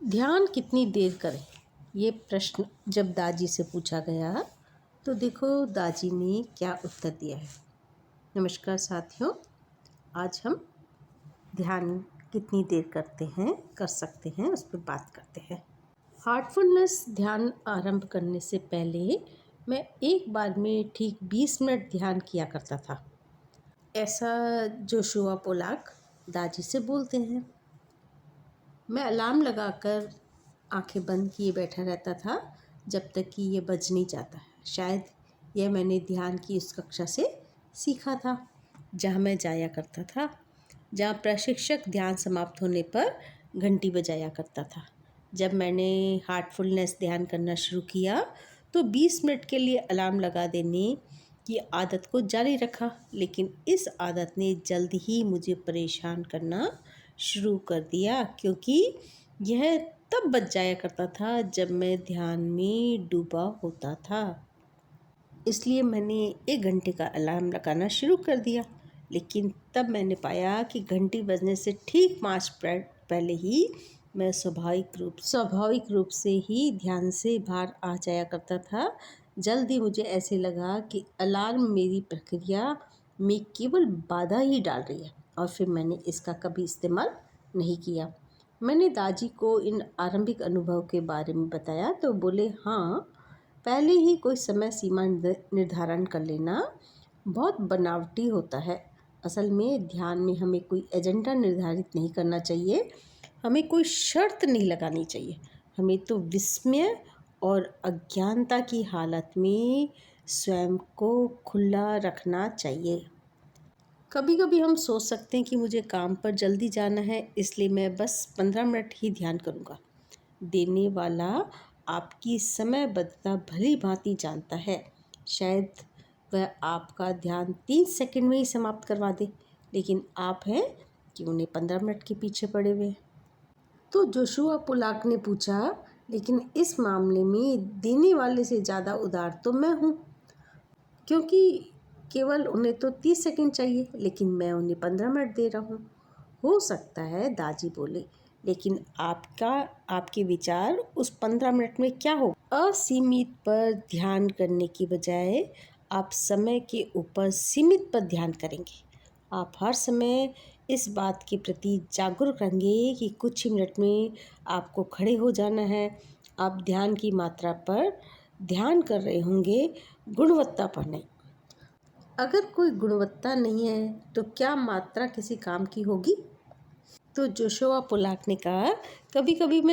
ध्यान कितनी देर करें, ये प्रश्न जब दादी से पूछा गया तो देखो दादी ने क्या उत्तर दिया है। नमस्कार साथियों, आज हम ध्यान कितनी देर कर सकते हैं उस पर बात करते हैं। हार्टफुलनेस ध्यान आरंभ करने से पहले मैं एक बार में ठीक 20 मिनट ध्यान किया करता था। ऐसा जोशुआ पोलाक दादी से बोलते हैं। मैं अलार्म लगाकर आंखें बंद किए बैठा रहता था जब तक कि ये बज नहीं जाता। शायद यह मैंने ध्यान की उस कक्षा से सीखा था जहाँ मैं जाया करता था, जहाँ प्रशिक्षक ध्यान समाप्त होने पर घंटी बजाया करता था। जब मैंने हार्टफुलनेस ध्यान करना शुरू किया तो 20 मिनट के लिए अलार्म लगा देने की आदत को जारी रखा, लेकिन इस आदत ने जल्द ही मुझे परेशान करना शुरू कर दिया, क्योंकि यह तब बज जाया करता था जब मैं ध्यान में डूबा होता था। इसलिए मैंने 1 घंटे का अलार्म लगाना शुरू कर दिया, लेकिन तब मैंने पाया कि घंटी बजने से ठीक 5 मिनट पहले ही मैं स्वाभाविक रूप से ही ध्यान से बाहर आ जाया करता था। जल्द ही मुझे ऐसे लगा कि अलार्म मेरी प्रक्रिया में केवल बाधा ही डाल रही है, और फिर मैंने इसका कभी इस्तेमाल नहीं किया। मैंने दादी को इन आरंभिक अनुभव के बारे में बताया तो बोले, हाँ, पहले ही कोई समय सीमा निर्धारण कर लेना बहुत बनावटी होता है। असल में ध्यान में हमें कोई एजेंडा निर्धारित नहीं करना चाहिए, हमें कोई शर्त नहीं लगानी चाहिए। हमें तो विस्मय और अज्ञानता की हालत में स्वयं को खुला रखना चाहिए। कभी कभी हम सोच सकते हैं कि मुझे काम पर जल्दी जाना है, इसलिए मैं बस 15 मिनट ही ध्यान करूँगा। देने वाला आपकी समयबद्धता भली भांति जानता है। शायद वह आपका ध्यान 30 सेकंड में ही समाप्त करवा दे, लेकिन आप हैं कि उन्हें 15 मिनट के पीछे पड़े हुए। तो जोशुआ पोलाक ने पूछा, लेकिन इस मामले में देने वाले से ज़्यादा उदार तो मैं हूँ, क्योंकि केवल उन्हें तो 30 सेकंड चाहिए, लेकिन मैं उन्हें 15 मिनट दे रहा हूँ। हो सकता है, दादी बोले, लेकिन आपके विचार उस 15 मिनट में क्या हो? असीमित पर ध्यान करने की बजाय आप समय के ऊपर सीमित पर ध्यान करेंगे। आप हर समय इस बात के प्रति जागरूक रहेंगे कि कुछ ही मिनट में आपको खड़े हो जाना है। आप ध्यान की मात्रा पर ध्यान कर रहे होंगे, गुणवत्ता पर नहीं। अगर कोई गुणवत्ता नहीं है तो क्या मात्रा किसी काम की होगी? तो जोशुआ पोलाक ने कहा, कभी कभी मैं